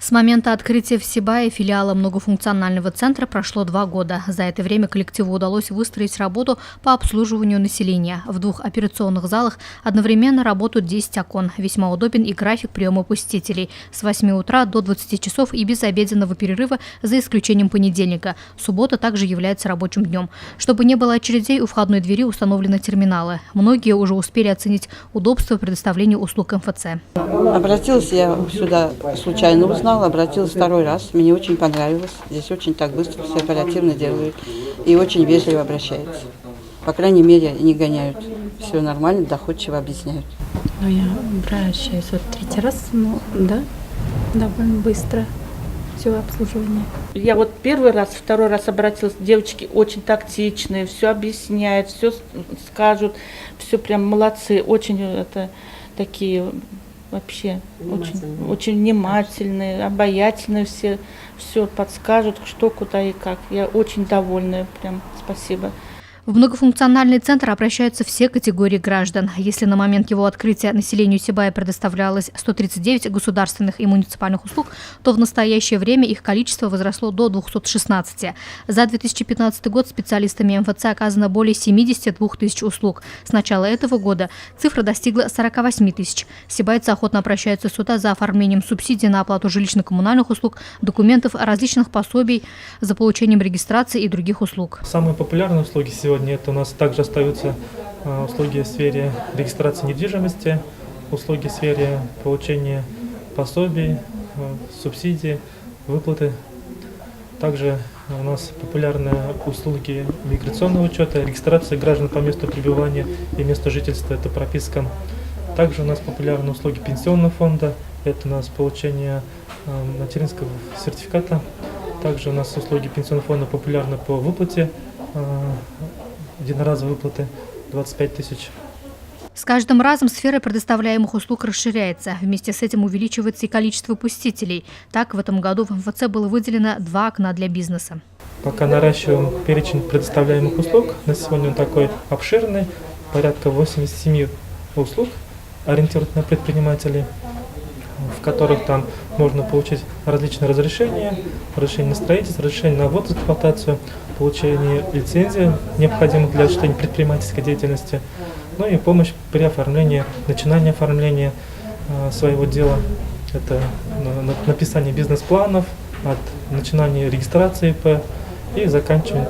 С момента открытия в Сибае филиала многофункционального центра прошло 2 года. За это время коллективу удалось выстроить работу по обслуживанию населения. В 2 операционных залах одновременно работают 10 окон. Весьма удобен и график приема посетителей. С 8 утра до 20 часов и без обеденного перерыва, за исключением понедельника. Суббота также является рабочим днем. Чтобы не было очередей, у входной двери установлены терминалы. Многие уже успели оценить удобство предоставления услуг МФЦ. Обратилась я сюда, случайно узнала, обратилась 2-й раз. Мне очень понравилось. Здесь очень так быстро, все оперативно делают и очень вежливо обращаются. По крайней мере, не гоняют. Все нормально, доходчиво объясняют. Но я обращаюсь вот 3-й раз, но да, довольно быстро все обслуживание. Я вот 1-й раз, 2-й раз обратилась, девочки очень тактичные, все объясняют, все скажут, все прям молодцы, очень это такие вообще очень внимательные, обаятельные все подскажут, что, куда и как. Я очень довольна, прям спасибо. В многофункциональный центр обращаются все категории граждан. Если на момент его открытия населению Сибая предоставлялось 139 государственных и муниципальных услуг, то в настоящее время их количество возросло до 216. За 2015 год специалистами МФЦ оказано более 72 тысяч услуг. С начала этого года цифра достигла 48 тысяч. Сибайцы охотно обращаются сюда за оформлением субсидий на оплату жилищно-коммунальных услуг, документов, различных пособий, за получением регистрации и других услуг. Самые популярные услуги сегодня это у нас также остаются услуги в сфере регистрации недвижимости, услуги в сфере получения пособий, субсидий, выплаты. Также у нас популярны услуги миграционного учета, регистрации граждан по месту пребывания и месту жительства, это прописка. Также у нас популярны услуги пенсионного фонда, это у нас получение материнского сертификата. Также у нас услуги пенсионного фонда популярны по выплате, единоразовые выплаты 25 тысяч. С каждым разом сфера предоставляемых услуг расширяется. Вместе с этим увеличивается и количество посетителей. Так, в этом году в МФЦ было выделено 2 окна для бизнеса. Пока наращиваем перечень предоставляемых услуг. На сегодня он такой обширный, порядка 87 услуг, ориентируют на предпринимателей, в которых там можно получить различные разрешения на строительство, разрешение на ввод в эксплуатацию, получение лицензий, необходимых для осуществления предпринимательской деятельности, ну и помощь при оформлении, начинании оформления своего дела. Это написание бизнес-планов, от начинания регистрации ИП и заканчивания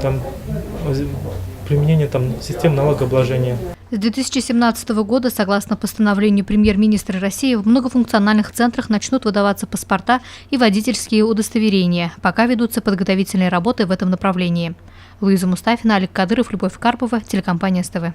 применения систем налогообложения. С 2017 года, согласно постановлению премьер-министра России, в многофункциональных центрах начнут выдаваться паспорта и водительские удостоверения. Пока ведутся подготовительные работы в этом направлении. Луиза Мустафина, Олег Кадыров, Любовь Карпова, телекомпания СТВ.